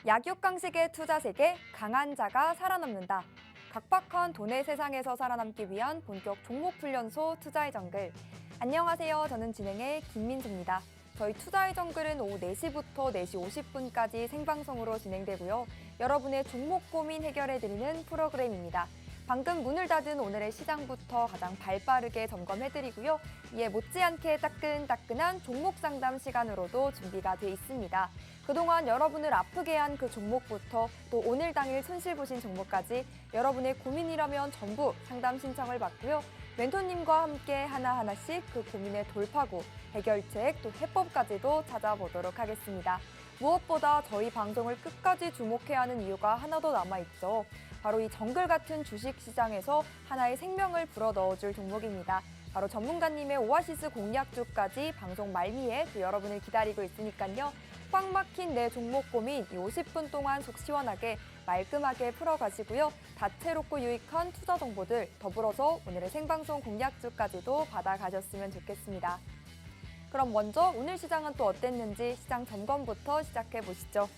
약육강식의 투자 세계, 강한 자가 살아남는다. 각박한 돈의 세상에서 살아남기 위한 본격 종목훈련소 투자의 정글. 안녕하세요. 저는 진행의 김민수입니다. 저희 투자의 정글은 오후 4시부터 4시 50분까지 생방송으로 진행되고요. 여러분의 종목 고민 해결해드리는 프로그램입니다. 방금 문을 닫은 오늘의 시장부터 가장 발빠르게 점검해드리고요. 이에 못지않게 따끈따끈한 종목 상담 시간으로도 준비가 돼 있습니다. 그동안 여러분을 아프게 한 그 종목부터 또 오늘 당일 손실 보신 종목까지 여러분의 고민이라면 전부 상담 신청을 받고요. 멘토님과 함께 하나하나씩 그 고민의 돌파구, 해결책, 또 해법까지도 찾아보도록 하겠습니다. 무엇보다 저희 방송을 끝까지 주목해야 하는 이유가 하나 더 남아있죠. 바로 이 정글 같은 주식시장에서 하나의 생명을 불어넣어줄 종목입니다. 바로 전문가님의 오아시스 공략주까지 방송 말미에 또 여러분을 기다리고 있으니까요. 꽉 막힌 내 종목 고민 이 50분 동안 속 시원하게 말끔하게 풀어가시고요. 다채롭고 유익한 투자 정보들 더불어서 오늘의 생방송 공략주까지도 받아가셨으면 좋겠습니다. 그럼 먼저 오늘 시장은 또 어땠는지 시장 점검부터 시작해보시죠.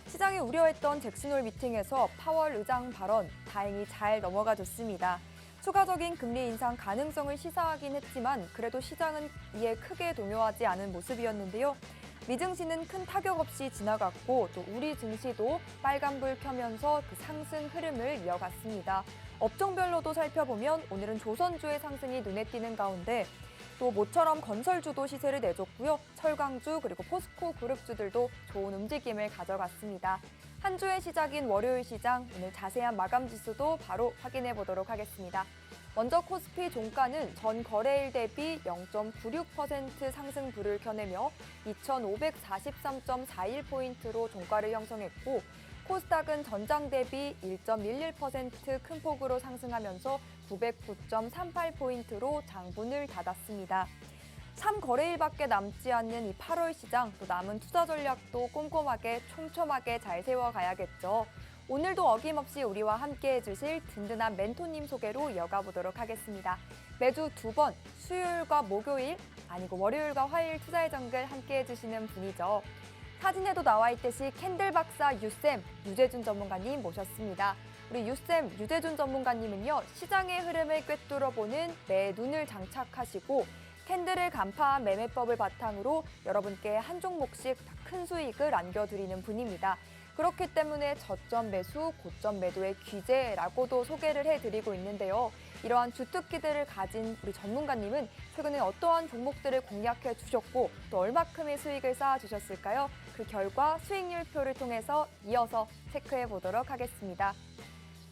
시장이 우려했던 잭슨홀 미팅에서 파월 의장 발언 다행히 잘 넘어가줬습니다. 추가적인 금리 인상 가능성을 시사하긴 했지만 그래도 시장은 이에 크게 동요하지 않은 모습이었는데요. 미증시는 큰 타격 없이 지나갔고 또 우리 증시도 빨간불 켜면서 그 상승 흐름을 이어갔습니다. 업종별로도 살펴보면 오늘은 조선주의 상승이 눈에 띄는 가운데 또 모처럼 건설주도 시세를 내줬고요. 철강주 그리고 포스코 그룹주들도 좋은 움직임을 가져갔습니다. 한 주의 시작인 월요일 시장 오늘 자세한 마감 지수도 바로 확인해 보도록 하겠습니다. 먼저 코스피 종가는 전 거래일 대비 0.96% 상승 불을 켜내며 2,543.41포인트로 종가를 형성했고 코스닥은 전장 대비 1.11% 큰 폭으로 상승하면서 909.38포인트로 장분을 닫았습니다. 3거래일밖에 남지 않는 이 8월 시장, 또 남은 투자 전략도 꼼꼼하게 촘촘하게 잘 세워가야겠죠. 오늘도 어김없이 우리와 함께 해주실 든든한 멘토님 소개로 이어가 보도록 하겠습니다. 매주 2번 수요일과 목요일, 아니고 월요일과 화요일 투자의 정글 함께 해주시는 분이죠. 사진에도 나와 있듯이 캔들 박사 유쌤, 유재준 전문가님 모셨습니다. 우리 유쌤, 유재준 전문가님은요, 시장의 흐름을 꿰뚫어보는 매 눈을 장착하시고 캔들을 간파한 매매법을 바탕으로 여러분께 한 종목씩 큰 수익을 안겨드리는 분입니다. 그렇기 때문에 저점 매수, 고점 매도의 귀재라고도 소개를 해드리고 있는데요. 이러한 주특기들을 가진 우리 전문가님은 최근에 어떠한 종목들을 공략해 주셨고 또 얼마큼의 수익을 쌓아 주셨을까요? 그 결과 수익률표를 통해서 이어서 체크해 보도록 하겠습니다.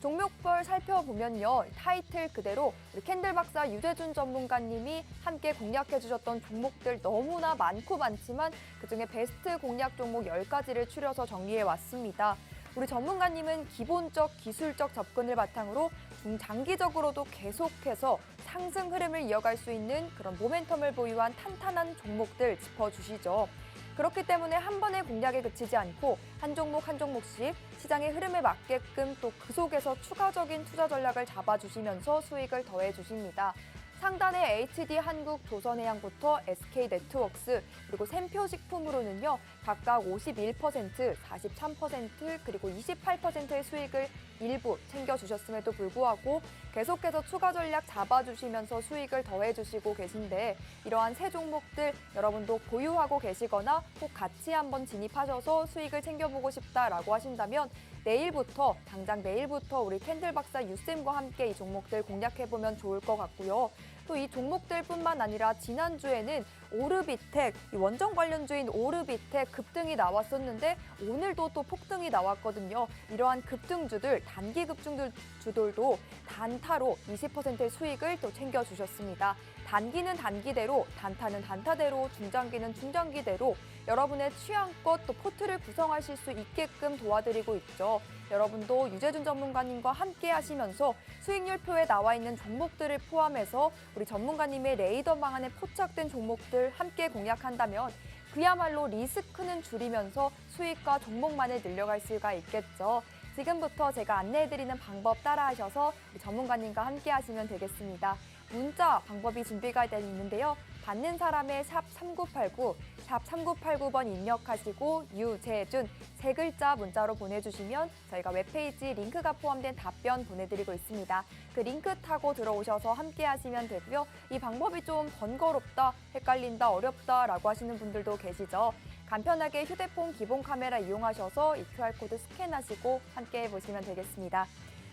종목별 살펴보면요. 타이틀 그대로 우리 캔들 박사 유재준 전문가님이 함께 공략해 주셨던 종목들 너무나 많고 많지만 그중에 베스트 공략 종목 10가지를 추려서 정리해 왔습니다. 우리 전문가님은 기본적 기술적 접근을 바탕으로 중장기적으로도 계속해서 상승 흐름을 이어갈 수 있는 그런 모멘텀을 보유한 탄탄한 종목들 짚어주시죠. 그렇기 때문에 한 번의 공략에 그치지 않고 한 종목 한 종목씩 시장의 흐름에 맞게끔 또 그 속에서 추가적인 투자 전략을 잡아주시면서 수익을 더해주십니다. 상단의 HD 한국 조선해양부터 SK네트웍스 그리고 샘표식품으로는요. 각각 51%, 43% 그리고 28%의 수익을 일부 챙겨주셨음에도 불구하고 계속해서 추가 전략 잡아주시면서 수익을 더해주시고 계신데 이러한 세 종목들 여러분도 보유하고 계시거나 꼭 같이 한번 진입하셔서 수익을 챙겨보고 싶다라고 하신다면 내일부터 당장 내일부터 우리 캔들 박사 유쌤과 함께 이 종목들 공략해보면 좋을 것 같고요. 또 이 종목들뿐만 아니라 지난주에는 오르비텍, 이 원전 관련주인 오르비텍 급등이 나왔었는데 오늘도 또 폭등이 나왔거든요. 이러한 급등주들, 단기 급등주들도 단타로 20%의 수익을 또 챙겨주셨습니다. 단기는 단기대로, 단타는 단타대로, 중장기는 중장기대로 여러분의 취향껏 또 포트를 구성하실 수 있게끔 도와드리고 있죠. 여러분도 유재준 전문가님과 함께 하시면서 수익률표에 나와 있는 종목들을 포함해서 우리 전문가님의 레이더 방안에 포착된 종목들 함께 공략한다면 그야말로 리스크는 줄이면서 수익과 종목만을 늘려갈 수가 있겠죠. 지금부터 제가 안내해드리는 방법 따라하셔서 우리 전문가님과 함께 하시면 되겠습니다. 문자 방법이 준비가 되어 있는데요. 받는 사람의 샵 3989, 샵 3989번 입력하시고 유재준 세 글자 문자로 보내주시면 저희가 웹페이지 링크가 포함된 답변 보내드리고 있습니다. 그 링크 타고 들어오셔서 함께 하시면 되고요. 이 방법이 좀 번거롭다, 헷갈린다, 어렵다라고 하시는 분들도 계시죠. 간편하게 휴대폰 기본 카메라 이용하셔서 이 QR코드 스캔하시고 함께 해보시면 되겠습니다.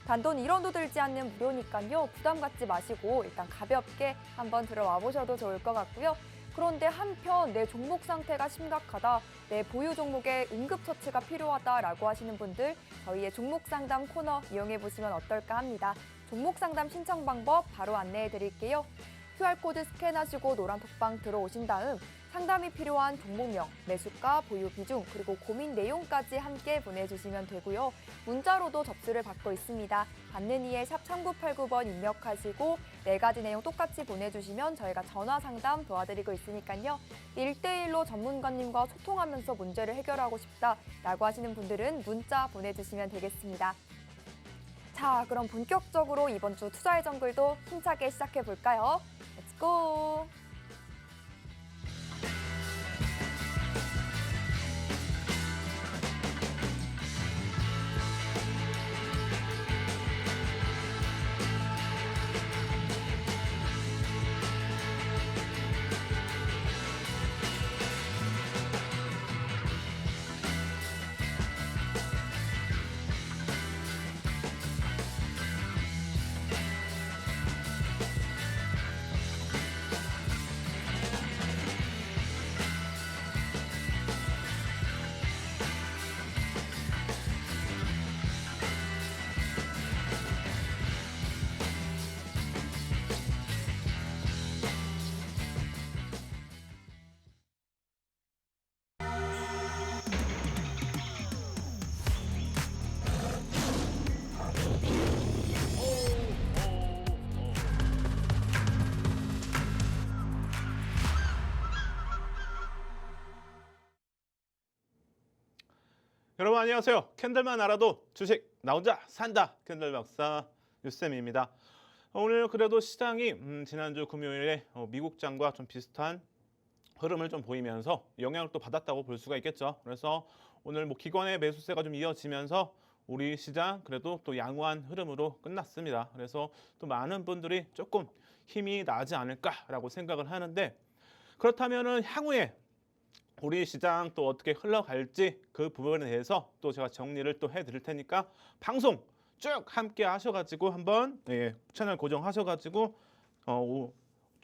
단돈 1원도 들지 않는 무료니까요. 부담 갖지 마시고 일단 가볍게 한번 들어와 보셔도 좋을 것 같고요. 그런데 한편 내 종목 상태가 심각하다, 내 보유 종목에 응급처치가 필요하다라고 하시는 분들 저희의 종목 상담 코너 이용해 보시면 어떨까 합니다. 종목 상담 신청 방법 바로 안내해 드릴게요. QR코드 스캔하시고 노란 톡방 들어오신 다음 상담이 필요한 종목명, 매수가, 보유 비중, 그리고 고민 내용까지 함께 보내주시면 되고요. 문자로도 접수를 받고 있습니다. 받는 이에 샵 3989번 입력하시고 4가지 내용 똑같이 보내주시면 저희가 전화 상담 도와드리고 있으니까요. 1대1로 전문가님과 소통하면서 문제를 해결하고 싶다라고 하시는 분들은 문자 보내주시면 되겠습니다. 자, 그럼 본격적으로 이번 주 투자의 정글도 힘차게 시작해 볼까요? Let's go! 여러분 안녕하세요. 캔들만 알아도 주식 나 혼자 산다. 캔들 박사 유쌤입니다. 오늘 그래도 시장이 지난주 금요일에 미국장과 좀 비슷한 흐름을 좀 보이면서 영향을 또 받았다고 볼 수가 있겠죠. 그래서 오늘 뭐 기관의 매수세가 좀 이어지면서 우리 시장 그래도 또 양호한 흐름으로 끝났습니다. 그래서 또 많은 분들이 조금 힘이 나지 않을까라고 생각을 하는데, 그렇다면은 향후에 우리 시장 또 어떻게 흘러갈지 그 부분에 대해서 또 제가 정리를 또 해드릴 테니까 방송 쭉 함께 하셔가지고 한번 채널 고정하셔가지고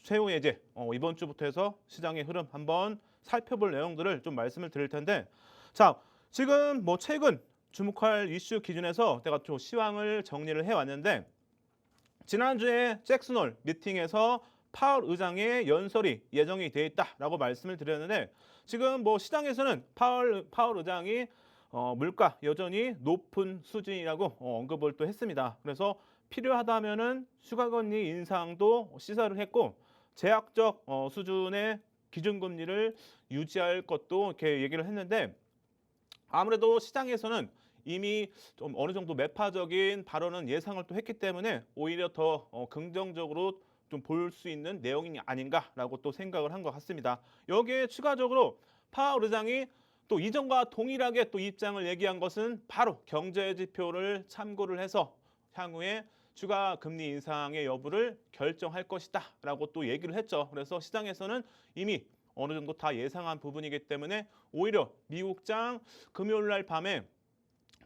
최후에 이제 이번 주부터 해서 시장의 흐름 한번 살펴볼 내용들을 좀 말씀을 드릴 텐데, 자 지금 뭐 최근 주목할 이슈 기준에서 제가 좀 시황을 정리를 해왔는데, 지난주에 잭슨홀 미팅에서 파월 의장의 연설이 예정이 돼 있다라고 말씀을 드렸는데, 지금 뭐 시장에서는 파월 의장이 물가 여전히 높은 수준이라고 언급을 또 했습니다. 그래서 필요하다면은 추가금리 인상도 시사를 했고, 제약적 수준의 기준금리를 유지할 것도 이렇게 얘기를 했는데, 아무래도 시장에서는 이미 좀 어느 정도 매파적인 발언은 예상을 또 했기 때문에 오히려 더 긍정적으로 좀 볼 수 있는 내용이 아닌가라고 또 생각을 한 것 같습니다. 여기에 추가적으로 파월 의장이 또 이전과 동일하게 또 입장을 얘기한 것은 바로 경제 지표를 참고를 해서 향후에 추가 금리 인상의 여부를 결정할 것이다라고 또 얘기를 했죠. 그래서 시장에서는 이미 어느 정도 다 예상한 부분이기 때문에 오히려 미국장 금요일 날 밤에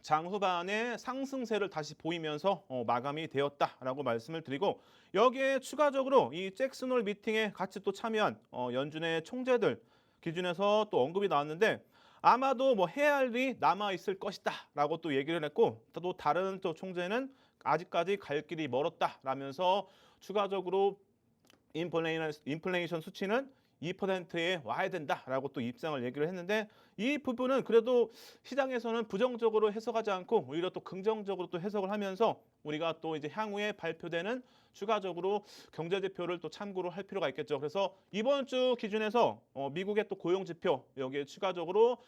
장 후반에 상승세를 다시 보이면서 마감이 되었다라고 말씀을 드리고, 여기에 추가적으로 이 잭슨홀 미팅에 같이 또 참여한 연준의 총재들 기준에서 또 언급이 나왔는데, 아마도 뭐 해야 할 일이 남아 있을 것이다라고 또 얘기를 했고, 또 다른 또 총재는 아직까지 갈 길이 멀었다라면서 추가적으로 인플레이션 수치는 2%에 와야 된다라고 또 입장을 얘기를 했는데, 이 부분은 그래도 시장에서는 부정적으로 해석하지 않고 오히려 또 긍정적으로 또 해석을 하면서 우리가 또 이제 향후에 발표되는 추가적으로 경제 지표를 또 참고로 할 필요가 있겠죠. 그래서 이번 주 기준에서 미국의 또 고용 지표, 여기에 추가적으로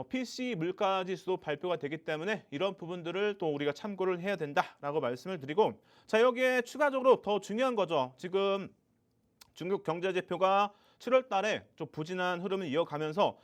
PC 물가 지수도 발표가 되기 때문에 이런 부분들을 또 우리가 참고를 해야 된다라고 말씀을 드리고, 자 여기에 추가적으로 더 중요한 거죠. 지금 중국 경제 지표가 7월 달에 좀 부진한 흐름을 이어가면서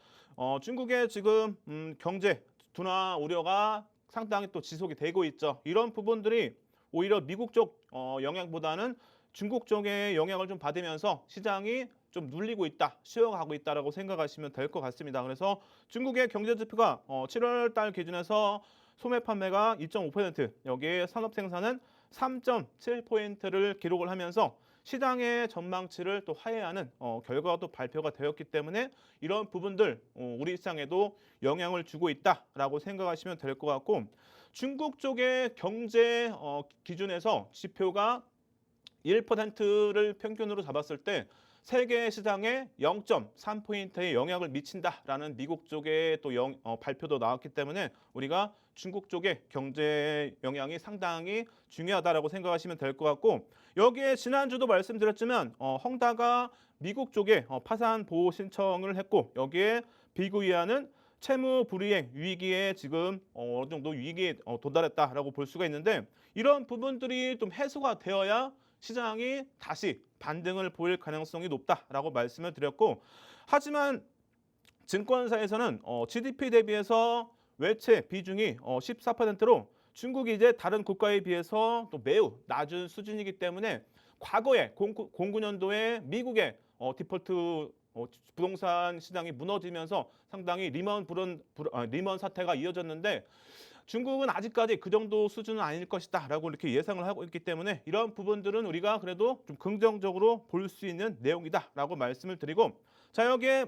중국의 지금 경제 둔화 우려가 상당히 또 지속이 되고 있죠. 이런 부분들이 오히려 미국 쪽 영향보다는 중국 쪽의 영향을 좀 받으면서 시장이 좀 눌리고 있다, 쉬어가고 있다라고 생각하시면 될 것 같습니다. 그래서 중국의 경제 지표가 7월 달 기준에서 소매 판매가 2.5%, 여기에 산업 생산은 3.7%를 기록을 하면서 시장의 전망치를 또 하회하는 결과가 또 발표가 되었기 때문에 이런 부분들 우리 시장에도 영향을 주고 있다라고 생각하시면 될 것 같고, 중국 쪽의 경제 기준에서 지표가 1%를 평균으로 잡았을 때 세계 시장에 0.3포인트의 영향을 미친다라는 미국 쪽의 또 발표도 나왔기 때문에 우리가 중국 쪽의 경제 영향이 상당히 중요하다라고 생각하시면 될 것 같고, 여기에 지난주도 말씀드렸지만 헝다가 미국 쪽에 파산 보호 신청을 했고, 여기에 비구이하는 채무 불이행 위기에 지금 어느 정도 위기에 도달했다라고 볼 수가 있는데, 이런 부분들이 좀 해소가 되어야 시장이 다시 반등을 보일 가능성이 높다라고 말씀을 드렸고, 하지만 증권사에서는 GDP 대비해서 외채 비중이 14%로 중국이 이제 다른 국가에 비해서 또 매우 낮은 수준이기 때문에 과거에 09년도에 미국의 디폴트 부동산 시장이 무너지면서 상당히 리먼 사태가 이어졌는데, 중국은 아직까지 그 정도 수준은 아닐 것이다라고 이렇게 예상을 하고 있기 때문에 이런 부분들은 우리가 그래도 좀 긍정적으로 볼 수 있는 내용이다라고 말씀을 드리고, 자, 여기에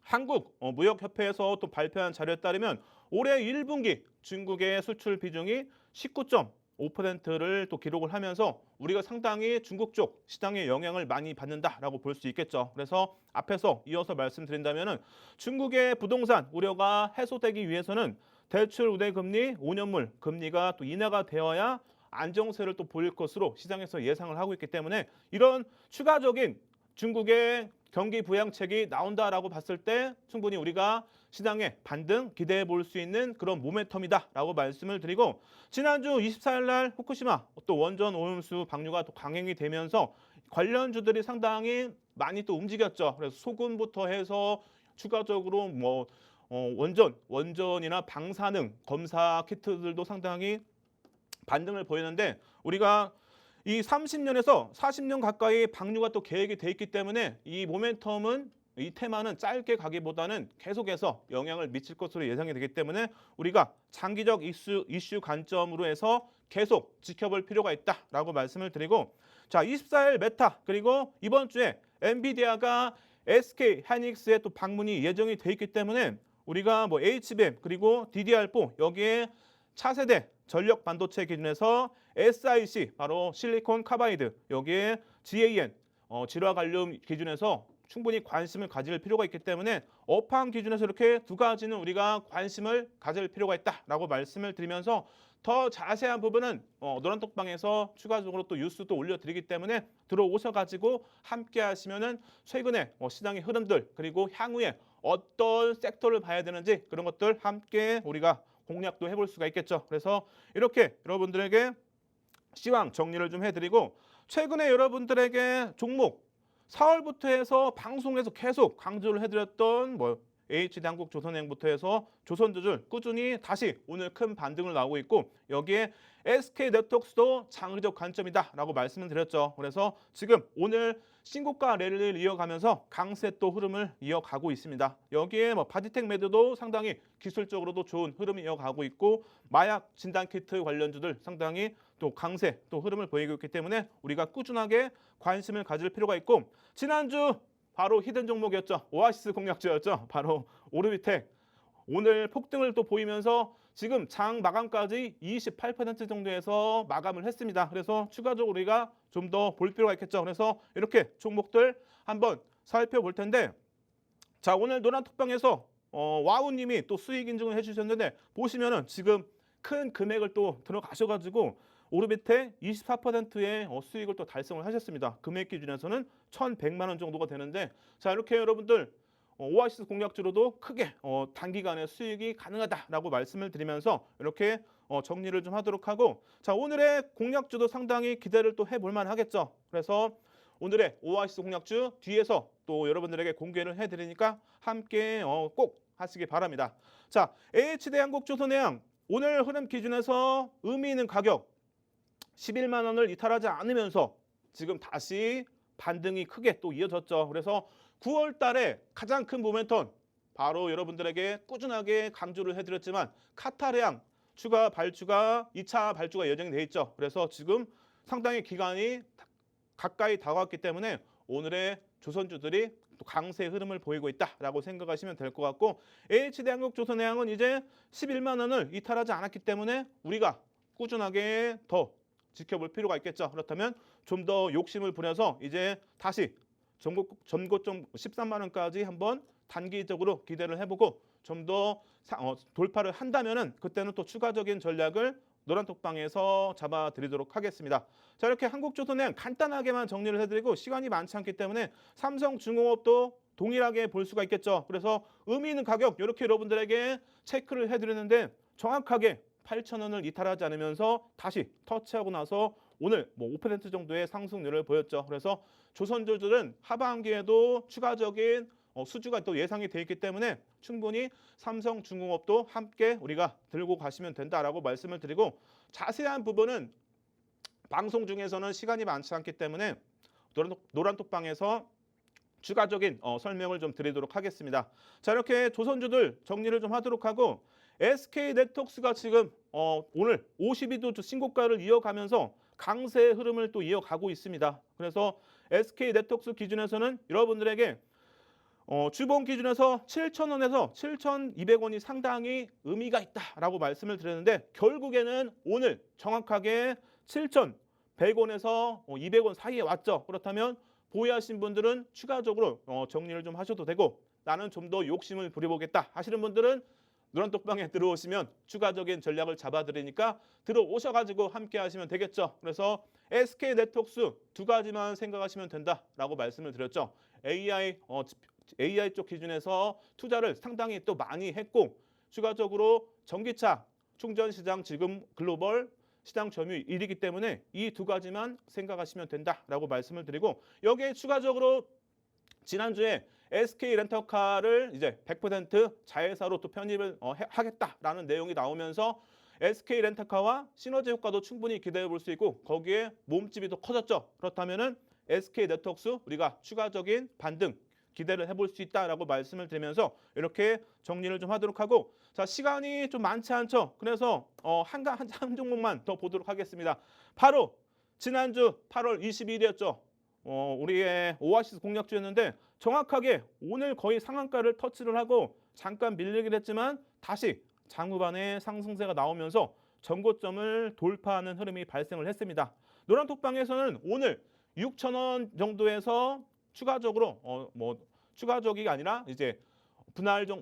한국 무역협회에서 또 발표한 자료에 따르면 올해 1분기 중국의 수출 비중이 19.5%를 또 기록을 하면서 우리가 상당히 중국 쪽 시장에 영향을 많이 받는다라고 볼 수 있겠죠. 그래서 앞에서 이어서 말씀드린다면은 중국의 부동산 우려가 해소되기 위해서는 대출 우대 금리, 5년물 금리가 또 인하가 되어야 안정세를 또 보일 것으로 시장에서 예상을 하고 있기 때문에 이런 추가적인 중국의 경기 부양책이 나온다라고 봤을 때 충분히 우리가 시장에 반등 기대해 볼 수 있는 그런 모멘텀이다라고 말씀을 드리고, 지난주 24일 날 후쿠시마 또 원전 오염수 방류가 또 강행이 되면서 관련주들이 상당히 많이 또 움직였죠. 그래서 소금부터 해서 추가적으로 원전이나 방사능 검사 키트들도 상당히 반등을 보이는데, 우리가 이 30년에서 40년 가까이 방류가 또 계획이 돼 있기 때문에 이 모멘텀은, 이 테마는 짧게 가기보다는 계속해서 영향을 미칠 것으로 예상이 되기 때문에 우리가 장기적 이슈 관점으로 해서 계속 지켜볼 필요가 있다라고 말씀을 드리고, 자, 24일 메타 그리고 이번 주에 엔비디아가 SK 하이닉스에 또 방문이 예정이 돼 있기 때문에 우리가 HBM 그리고 DDR4 여기에 차세대 전력 반도체 기준에서 SiC 바로 실리콘 카바이드, 여기에 GaN 질화 갈륨 기준에서 충분히 관심을 가질 필요가 있기 때문에 업황 기준에서 이렇게 두 가지는 우리가 관심을 가질 필요가 있다라고 말씀을 드리면서, 더 자세한 부분은 노란톡방에서 추가적으로 또 뉴스도 올려드리기 때문에 들어오셔가지고 함께 하시면은 최근에 시장의 흐름들 그리고 향후에 어떤 섹터를 봐야 되는지 그런 것들 함께 우리가 공략도 해볼 수가 있겠죠. 그래서 이렇게 여러분들에게 시황 정리를 좀 해드리고, 최근에 여러분들에게 종목 4월부터 해서 방송에서 계속 강조를 해드렸던 HD한국 조선행부터 해서 조선주들 꾸준히 다시 오늘 큰 반등을 나오고 있고, 여기에 SK네트워크스도 장기적 관점이다라고 말씀을 드렸죠. 그래서 지금 오늘 신고가 랠리를 이어가면서 강세 또 흐름을 이어가고 있습니다. 여기에 바디텍 매드도 상당히 기술적으로도 좋은 흐름을 이어가고 있고, 마약 진단키트 관련주들 상당히 또 강세 또 흐름을 보이고 있기 때문에 우리가 꾸준하게 관심을 가질 필요가 있고, 지난주 바로 히든 종목이었죠. 오아시스 공략주였죠. 바로 오르비텍. 오늘 폭등을 또 보이면서 지금 장 마감까지 28% 정도에서 마감을 했습니다. 그래서 추가적으로 우리가 좀 더 볼 필요가 있겠죠. 그래서 이렇게 종목들 한번 살펴볼 텐데, 자, 오늘 노란톡방에서 와우님이 또 수익 인증을 해주셨는데, 보시면은 지금 큰 금액을 또 들어가셔가지고 오르비텍 24%의 수익을 또 달성을 하셨습니다. 금액 기준에서는 1,100만 원 정도가 되는데, 자, 이렇게 여러분들 오아시스 공략주로도 크게 단기간에 수익이 가능하다라고 말씀을 드리면서 이렇게 정리를 좀 하도록 하고, 자, 오늘의 공략주도 상당히 기대를 또 해볼 만 하겠죠. 그래서 오늘의 오아시스 공략주 뒤에서 또 여러분들에게 공개를 해드리니까 함께 꼭 하시기 바랍니다. 자, AH대 한국조선해양 오늘 흐름 기준에서 의미 있는 가격 11만 원을 이탈하지 않으면서 지금 다시 반등이 크게 또 이어졌죠. 그래서 9월 달에 가장 큰 모멘텀 바로 여러분들에게 꾸준하게 강조를 해드렸지만 카타르양 추가 발주가 2차 발주가 예정이 돼 있죠. 그래서 지금 상당히 기간이 가까이 다가왔기 때문에 오늘의 조선주들이 또 강세 흐름을 보이고 있다라고 생각하시면 될 것 같고 AH대 한국조선해양은 이제 11만 원을 이탈하지 않았기 때문에 우리가 꾸준하게 더 지켜볼 필요가 있겠죠. 그렇다면 좀 더 욕심을 부려서 이제 다시 전고점 13만 원까지 한번 단기적으로 기대를 해보고 좀 더 돌파를 한다면은 그때는 또 추가적인 전략을 노란톡방에서 잡아드리도록 하겠습니다. 자, 이렇게 한국조선해양 간단하게만 정리를 해드리고 시간이 많지 않기 때문에 삼성중공업도 동일하게 볼 수가 있겠죠. 그래서 의미 있는 가격 이렇게 여러분들에게 체크를 해드리는데 정확하게 8,000원을 이탈하지 않으면서 다시 터치하고 나서 오늘 5% 정도의 상승률을 보였죠. 그래서 조선주들은 하반기에도 추가적인 수주가 또 예상이 돼 있기 때문에 충분히 삼성중공업도 함께 우리가 들고 가시면 된다라고 말씀을 드리고 자세한 부분은 방송 중에서는 시간이 많지 않기 때문에 노란톡방에서 추가적인 설명을 좀 드리도록 하겠습니다. 자, 이렇게 조선주들 정리를 좀 하도록 하고 SK네트워크스가 지금 오늘 52도 신고가를 이어가면서 강세 흐름을 또 이어가고 있습니다. 그래서 SK네트워크스 기준에서는 여러분들에게 주봉 기준에서 7,000원에서 7,200원이 상당히 의미가 있다라고 말씀을 드렸는데 결국에는 오늘 정확하게 7,100원에서 200원 사이에 왔죠. 그렇다면 보유하신 분들은 추가적으로 정리를 좀 하셔도 되고 나는 좀 더 욕심을 부려보겠다 하시는 분들은 노란톡방에 들어오시면 추가적인 전략을 잡아드리니까 들어오셔가지고 함께 하시면 되겠죠. 그래서 SK네트워크스 두 가지만 생각하시면 된다라고 말씀을 드렸죠. AI 쪽 기준에서 투자를 상당히 또 많이 했고 추가적으로 전기차 충전 시장 지금 글로벌 시장 점유율 1위이기 때문에 이 두 가지만 생각하시면 된다라고 말씀을 드리고 여기에 추가적으로 지난주에 SK 렌터카를 이제 100% 자회사로 또 편입을 하겠다라는 내용이 나오면서 SK 렌터카와 시너지 효과도 충분히 기대해 볼 수 있고 거기에 몸집이 더 커졌죠. 그렇다면은 SK 네트워크스 우리가 추가적인 반등 기대를 해볼 수 있다라고 말씀을 드리면서 이렇게 정리를 좀 하도록 하고 자 시간이 좀 많지 않죠. 그래서 한 종목만 더 보도록 하겠습니다. 바로 지난주 8월 22일이었죠. 우리의 오아시스 공략주였는데 정확하게 오늘 거의 상한가를 터치를 하고 잠깐 밀리긴 했지만 다시 장후반에 상승세가 나오면서 전고점을 돌파하는 흐름이 발생을 했습니다. 노란톡방에서는 오늘 6,000원 정도에서 추가적으로 추가적이 아니라 이제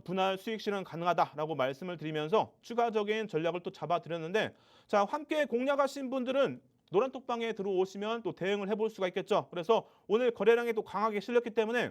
분할 수익 실현 가능하다라고 말씀을 드리면서 추가적인 전략을 또 잡아드렸는데 자 함께 공략하신 분들은 노란톡방에 들어오시면 또 대응을 해볼 수가 있겠죠. 그래서 오늘 거래량이 또 강하게 실렸기 때문에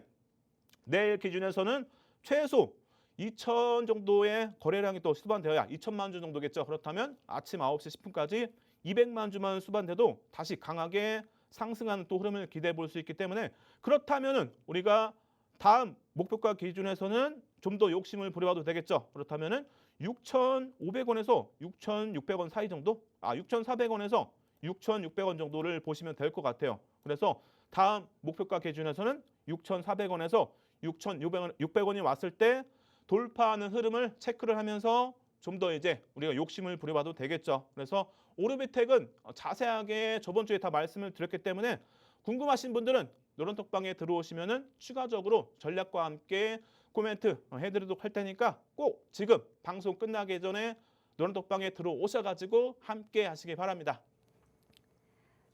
내일 기준에서는 최소 2천 정도의 거래량이 또 수반되어야 2천만 주 정도겠죠. 그렇다면 아침 9시 10분까지 200만 주만 수반돼도 다시 강하게 상승하는 또 흐름을 기대해 볼 수 있기 때문에 그렇다면은 우리가 다음 목표가 기준에서는 좀 더 욕심을 부려봐도 되겠죠. 그렇다면은 6,500원에서 6,600원 사이 정도, 6,400원에서 6,600원 정도를 보시면 될 것 같아요. 그래서 다음 목표가 기준에서는 6,400원에서 6,600원이 왔을 때 돌파하는 흐름을 체크를 하면서 좀 더 이제 우리가 욕심을 부려봐도 되겠죠. 그래서 오르비텍은 자세하게 저번 주에 다 말씀을 드렸기 때문에 궁금하신 분들은 노란톡방에 들어오시면은 추가적으로 전략과 함께 코멘트 해드리도록 할 테니까 꼭 지금 방송 끝나기 전에 노란톡방에 들어오셔가지고 함께 하시기 바랍니다.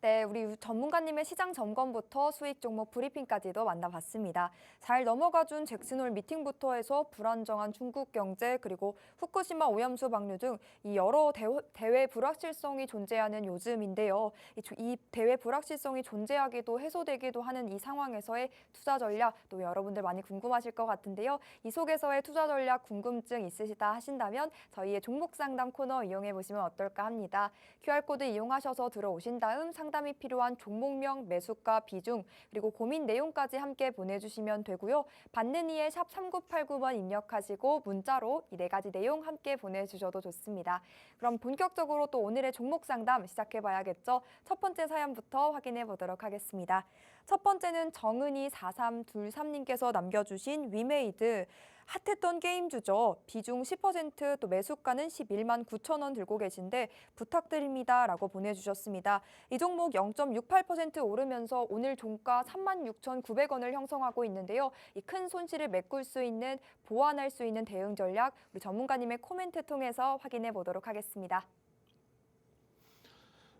네, 우리 전문가님의 시장 점검부터 수익 종목 브리핑까지도 만나봤습니다. 잘 넘어가준 잭슨홀 미팅부터 해서 불안정한 중국 경제 그리고 후쿠시마 오염수 방류 등 이 여러 대외 불확실성이 존재하는 요즘인데요. 이 대외 불확실성이 존재하기도 해소되기도 하는 이 상황에서의 투자 전략 또 여러분들 많이 궁금하실 것 같은데요. 이 속에서의 투자 전략 궁금증 있으시다 하신다면 저희의 종목 상담 코너 이용해 보시면 어떨까 합니다. QR코드 이용하셔서 들어오신 다음 상담이 필요한 종목명, 매수가, 비중, 그리고 고민 내용까지 함께 보내주시면 되고요. 받는 이에 샵 3989번 입력하시고 문자로 이 4가지 내용 함께 보내주셔도 좋습니다. 그럼 본격적으로 또 오늘의 종목 상담 시작해봐야겠죠. 첫 번째 사연부터 확인해 보도록 하겠습니다. 첫 번째는 정은이 4323님께서 남겨주신 위메이드. 핫했던 게임주죠. 비중 10%, 또 매수가는 11만 9천 원 들고 계신데 부탁드립니다 라고 보내주셨습니다. 이 종목 0.68% 오르면서 오늘 종가 36,900원을 형성하고 있는데요. 이 큰 손실을 메꿀 수 있는, 보완할 수 있는 대응 전략 우리 전문가님의 코멘트 통해서 확인해 보도록 하겠습니다.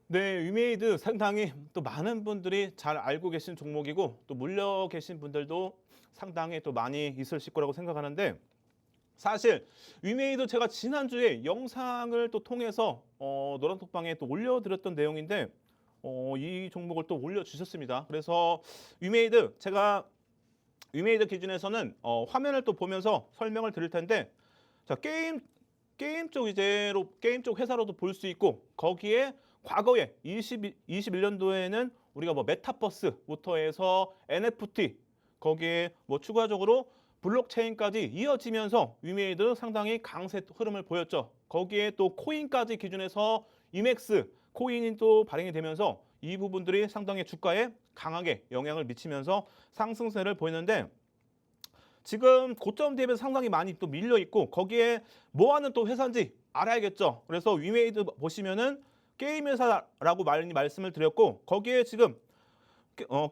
네, 위메이드 상당히 또 많은 분들이 잘 알고 계신 종목이고 또 물려 계신 분들도 상당히 또 많이 있으실 거라고 생각하는데 사실 위메이드 제가 지난주에 영상을 또 통해서 노란톡방에 또 올려드렸던 내용인데 이 종목을 또 올려주셨습니다. 그래서 제가 위메이드 기준에서는 화면을 또 보면서 설명을 드릴 텐데 자, 게임 쪽 게임 쪽 회사로도 볼 수 있고 거기에 과거에 21년도에는 우리가 뭐 메타버스부터 해서 NFT 거기에 뭐 추가적으로 블록체인까지 이어지면서 위메이드 상당히 강세 흐름을 보였죠. 거기에 또 코인까지 기준해서 이맥스 코인이 또 발행이 되면서 이 부분들이 상당히 주가에 강하게 영향을 미치면서 상승세를 보이는데 지금 고점 대비해서 상당히 많이 또 밀려 있고 거기에 뭐 하는 또 회사인지 알아야겠죠. 그래서 위메이드 보시면은 게임 회사라고 말씀을 드렸고 거기에 지금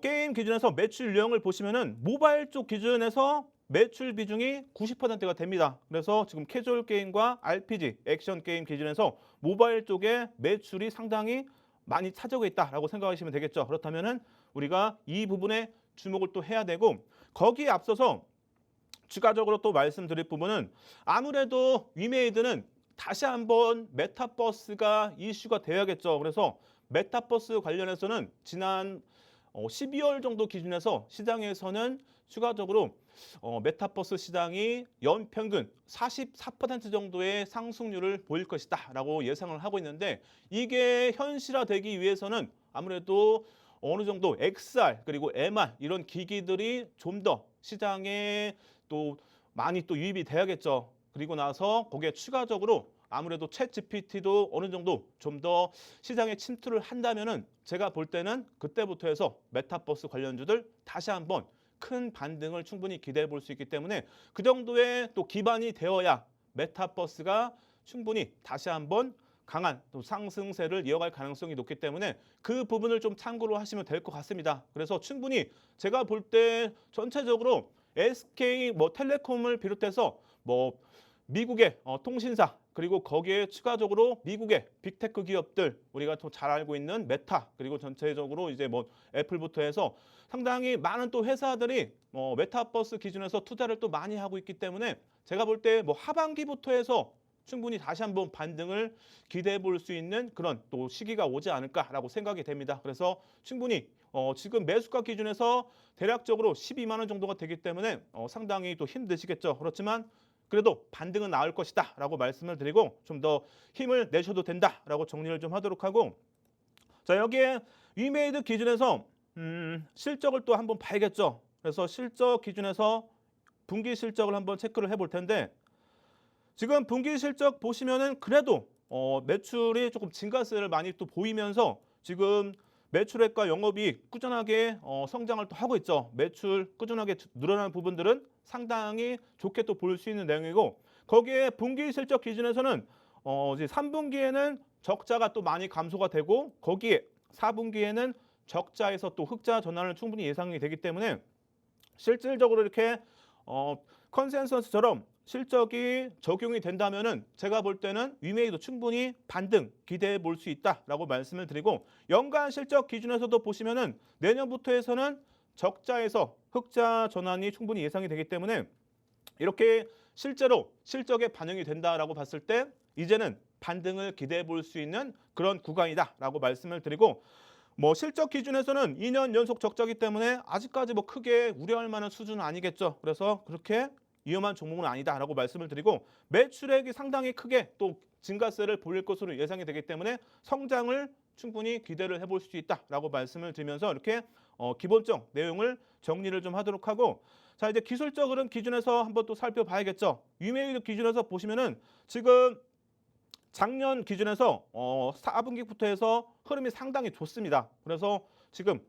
게임 기준에서 매출 유형을 보시면은 모바일 쪽 기준에서 매출 비중이 90%가 됩니다. 그래서 지금 캐주얼 게임과 RPG, 액션 게임 기준에서 모바일 쪽에 매출이 상당히 많이 차지하고 있다라고 생각하시면 되겠죠. 그렇다면은 우리가 이 부분에 주목을 또 해야 되고 거기에 앞서서 추가적으로 또 말씀드릴 부분은 아무래도 위메이드는 다시 한번 메타버스가 이슈가 되어야겠죠. 그래서 메타버스 관련해서는 지난 12월 정도 기준에서 시장에서는 추가적으로 메타버스 시장이 연평균 44% 정도의 상승률을 보일 것이다 라고 예상을 하고 있는데 이게 현실화되기 위해서는 아무래도 어느 정도 XR 그리고 MR 이런 기기들이 좀 더 시장에 또 많이 또 유입이 돼야겠죠. 그리고 나서 거기에 추가적으로 아무래도 챗 GPT도 어느 정도 좀 더 시장에 침투를 한다면은 제가 볼 때는 그때부터 해서 메타버스 관련주들 다시 한번 큰 반등을 충분히 기대해 볼 수 있기 때문에 그 정도의 또 기반이 되어야 메타버스가 충분히 다시 한번 강한 또 상승세를 이어갈 가능성이 높기 때문에 그 부분을 좀 참고로 하시면 될 것 같습니다. 그래서 충분히 제가 볼 때 전체적으로 SK 뭐 텔레콤을 비롯해서 뭐 미국의 통신사 그리고 거기에 추가적으로 미국의 빅테크 기업들 우리가 또 잘 알고 있는 메타 그리고 전체적으로 이제 뭐 애플부터 해서 상당히 많은 또 회사들이 메타버스 기준에서 투자를 또 많이 하고 있기 때문에 제가 볼 때 뭐 하반기부터 해서 충분히 다시 한번 반등을 기대해 볼 수 있는 그런 또 시기가 오지 않을까라고 생각이 됩니다. 그래서 충분히 지금 매수가 기준에서 대략적으로 12만 원 정도가 되기 때문에 상당히 또 힘드시겠죠. 그렇지만 그래도 반등은 나올 것이다 라고 말씀을 드리고 좀 더 힘을 내셔도 된다 라고 정리를 좀 하도록 하고 자 여기에 위메이드 기준에서 실적을 또 한번 봐야겠죠. 그래서 실적 기준에서 분기 실적을 한번 체크를 해볼 텐데 지금 분기 실적 보시면은 그래도 매출이 조금 증가세를 많이 또 보이면서 지금 매출액과 영업이익 꾸준하게 성장을 또 하고 있죠. 매출 꾸준하게 늘어나는 부분들은 상당히 좋게 또 볼 수 있는 내용이고 거기에 분기 실적 기준에서는 이제 3분기에는 적자가 또 많이 감소가 되고 거기에 4분기에는 적자에서 또 흑자 전환을 충분히 예상이 되기 때문에 실질적으로 이렇게 컨센서스처럼 실적이 적용이 된다면은 제가 볼 때는 위메이도 충분히 반등 기대해 볼 수 있다라고 말씀을 드리고 연간 실적 기준에서도 보시면은 내년부터 해서는 적자에서 흑자 전환이 충분히 예상이 되기 때문에 이렇게 실제로 실적에 반영이 된다라고 봤을 때 이제는 반등을 기대해 볼 수 있는 그런 구간이다라고 말씀을 드리고 뭐 실적 기준에서는 2년 연속 적자기 때문에 아직까지 뭐 크게 우려할 만한 수준은 아니겠죠. 그래서 그렇게 위험한 종목은 아니다라고 말씀을 드리고 매출액이 상당히 크게 또 증가세를 보일 것으로 예상이 되기 때문에 성장을 충분히 기대를 해볼 수 있다라고 말씀을 드리면서 이렇게 기본적 내용을 정리를 좀 하도록 하고 자 이제 기술적 흐름 기준에서 한번 또 살펴봐야겠죠. 위메이드 기준에서 보시면은 지금 작년 기준에서 4분기부터 해서 흐름이 상당히 좋습니다. 그래서 지금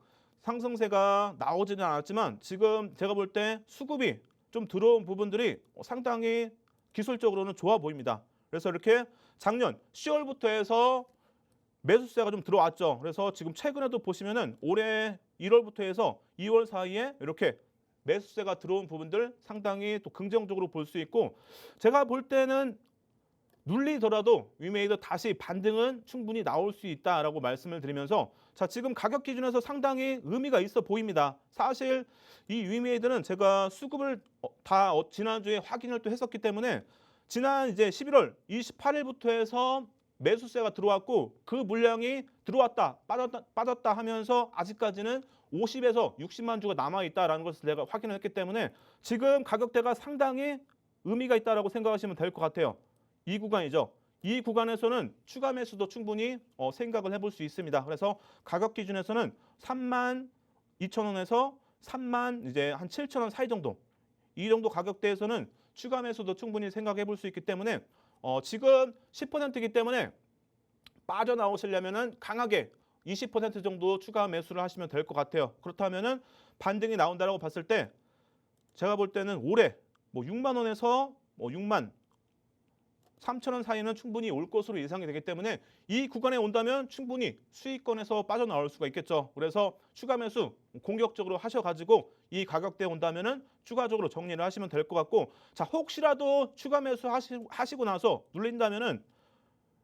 상승세가 나오지는 않았지만 지금 제가 볼 때 수급이 좀 들어온 부분들이 상당히 기술적으로는 좋아 보입니다. 그래서 이렇게 작년 10월부터 해서 매수세가 좀 들어왔죠. 그래서 지금 최근에도 보시면은 올해 1월부터 해서 2월 사이에 이렇게 매수세가 들어온 부분들 상당히 또 긍정적으로 볼 수 있고 제가 볼 때는 눌리더라도 위메이드 다시 반등은 충분히 나올 수 있다라고 말씀을 드리면서 자 지금 가격 기준에서 상당히 의미가 있어 보입니다. 사실 이 위메이드는 제가 수급을 다 지난주에 확인을 또 했었기 때문에 지난 이제 11월 28일부터 해서 매수세가 들어왔고 그 물량이 들어왔다 빠졌다 하면서 아직까지는 50에서 60만 주가 남아있다라는 것을 내가 확인을 했기 때문에 지금 가격대가 상당히 의미가 있다라고 생각하시면 될 것 같아요. 이 구간이죠. 이 구간에서는 추가 매수도 충분히 생각을 해볼 수 있습니다. 그래서 가격 기준에서는 32,000원에서 3만 이제 한 7,000원 사이 정도 이 정도 가격대에서는 추가 매수도 충분히 생각해 볼 수 있기 때문에 지금 10%이기 때문에 빠져나오시려면은 강하게 20% 정도 추가 매수를 하시면 될 것 같아요. 그렇다면은 반등이 나온다라고 봤을 때 제가 볼 때는 올해 뭐 6만 원에서 뭐 6만 3,000원 사이는 충분히 올 것으로 예상이 되기 때문에 이 구간에 온다면 충분히 수익권에서 빠져나올 수가 있겠죠. 그래서 추가 매수 공격적으로 하셔가지고 이 가격대에 온다면은 추가적으로 정리를 하시면 될 것 같고 자 혹시라도 추가 매수 하시고 나서 눌린다면은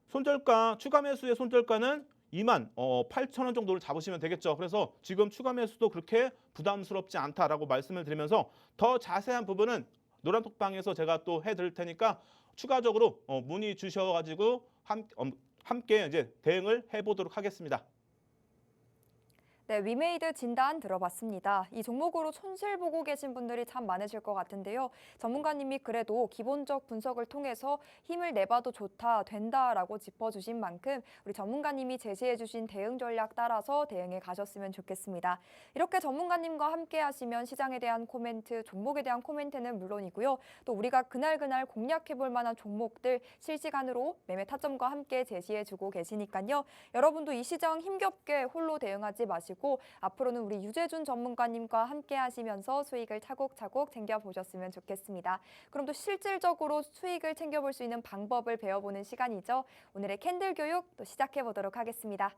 손절가 추가 매수의 손절가는 2만 8,000원 정도를 잡으시면 되겠죠. 그래서 지금 추가 매수도 그렇게 부담스럽지 않다라고 말씀을 드리면서 더 자세한 부분은 노란톡방에서 제가 또 해드릴 테니까 추가적으로 문의 주셔가지고 함께 이제 대응을 해보도록 하겠습니다. 네, 위메이드 진단 들어봤습니다. 이 종목으로 손실 보고 계신 분들이 참 많으실 것 같은데요. 전문가님이 그래도 기본적 분석을 통해서 힘을 내봐도 좋다, 된다라고 짚어주신 만큼 우리 전문가님이 제시해주신 대응 전략 따라서 대응해 가셨으면 좋겠습니다. 이렇게 전문가님과 함께 하시면 시장에 대한 코멘트, 종목에 대한 코멘트는 물론이고요. 또 우리가 그날 공략해볼 만한 종목들 실시간으로 매매 타점과 함께 제시해주고 계시니까요. 여러분도 이 시장 힘겹게 홀로 대응하지 마시고 앞으로는 우리 유재준 전문가님과 함께 하시면서 수익을 차곡차곡 챙겨보셨으면 좋겠습니다. 그럼 또 실질적으로 수익을 챙겨볼 수 있는 방법을 배워보는 시간이죠. 오늘의 캔들 교육 또 시작해보도록 하겠습니다.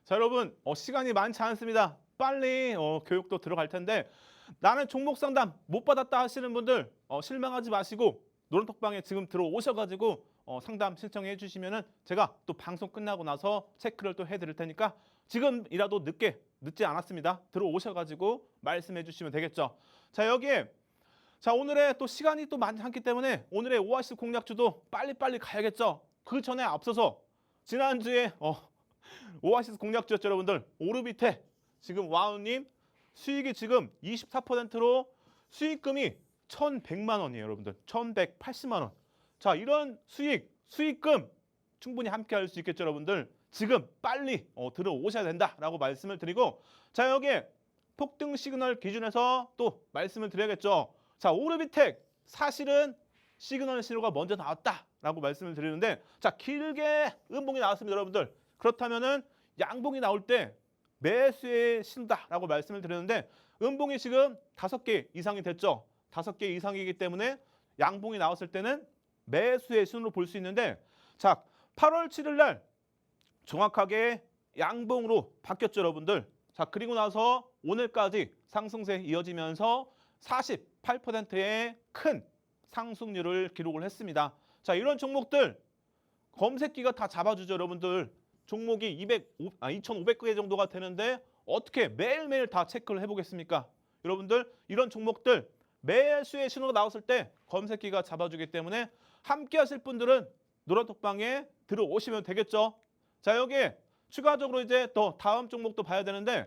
자, 여러분, 시간이 많지 않습니다. 빨리 교육도 들어갈 텐데 나는 종목 상담 못 받았다 하시는 분들 실망하지 마시고 노란톡방에 지금 들어오셔가지고 상담 신청해 주시면은 제가 또 방송 끝나고 나서 체크를 또 해드릴 테니까 지금이라도 늦지 않았습니다. 들어오셔가지고 말씀해 주시면 되겠죠. 자, 여기에 자, 오늘의 또 시간이 또 많기 때문에 오늘의 오아시스 공략주도 빨리빨리 가야겠죠. 그 전에 앞서서 지난주에 오아시스 공략주였죠, 여러분들. 오르비테 지금 와우님 수익이 지금 24%로 수익금이 1,100만 원이에요, 여러분들. 1,180만 원. 자, 이런 수익금 충분히 함께 할 수 있겠죠, 여러분들. 지금 빨리 들어오셔야 된다라고 말씀을 드리고 자, 여기에 폭등 시그널 기준에서 또 말씀을 드려야겠죠. 자, 오르비텍 사실은 시그널 신호가 먼저 나왔다라고 말씀을 드리는데 자, 길게 음봉이 나왔습니다, 여러분들. 그렇다면은 양봉이 나올 때 매수의 신호다라고 말씀을 드리는데 음봉이 지금 5개 이상이 됐죠. 5개 이상이기 때문에 양봉이 나왔을 때는 매수의 신호로 볼 수 있는데 자, 8월 7일 날 정확하게 양봉으로 바뀌었죠, 여러분들. 자, 그리고 나서 오늘까지 상승세 이어지면서 48%의 큰 상승률을 기록을 했습니다. 자, 이런 종목들 검색기가 다 잡아주죠, 여러분들. 종목이 2,500개 정도가 되는데 어떻게 매일매일 다 체크를 해보겠습니까? 여러분들 이런 종목들 매수의 신호가 나왔을 때 검색기가 잡아주기 때문에 함께 하실 분들은 노란톡방에 들어오시면 되겠죠. 자, 여기에 추가적으로 이제 더 다음 종목도 봐야 되는데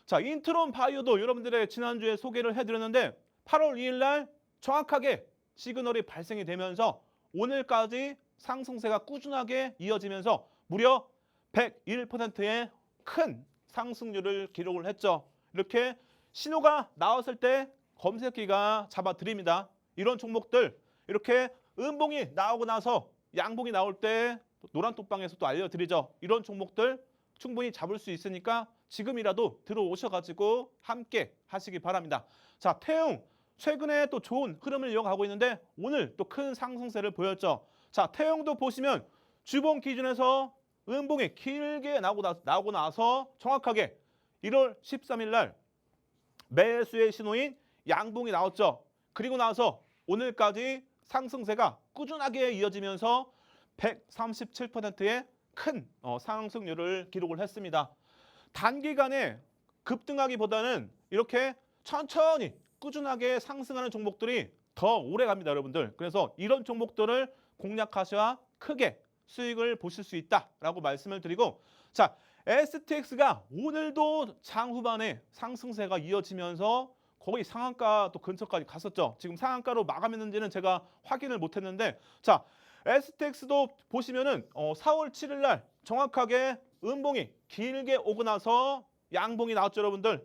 자, 인트론 바이오도 여러분들의 지난주에 소개를 해드렸는데 8월 2일 날 정확하게 시그널이 발생이 되면서 오늘까지 상승세가 꾸준하게 이어지면서 무려 101%의 큰 상승률을 기록을 했죠. 이렇게 신호가 나왔을 때 검색기가 잡아드립니다. 이런 종목들 이렇게 음봉이 나오고 나서 양봉이 나올 때 노란톡방에서 또 알려드리죠. 이런 종목들 충분히 잡을 수 있으니까 지금이라도 들어오셔가지고 함께 하시기 바랍니다. 자, 태웅 최근에 또 좋은 흐름을 이어가고 있는데 오늘 또 큰 상승세를 보였죠. 자, 태웅도 보시면 주봉 기준에서 음봉이 길게 나오고 나서 정확하게 1월 13일 날 매수의 신호인 양봉이 나왔죠. 그리고 나서 오늘까지 상승세가 꾸준하게 이어지면서 137%의 큰 상승률을 기록을 했습니다. 단기간에 급등하기보다는 이렇게 천천히 꾸준하게 상승하는 종목들이 더 오래 갑니다, 여러분들. 그래서 이런 종목들을 공략하셔야 크게 수익을 보실 수 있다라고 말씀을 드리고 자, STX가 오늘도 장 후반에 상승세가 이어지면서 거의 상한가 또 근처까지 갔었죠. 지금 상한가로 마감했는지는 제가 확인을 못했는데 자, STX도 보시면은 4월 7일 날 정확하게 음봉이 길게 오고 나서 양봉이 나왔죠, 여러분들.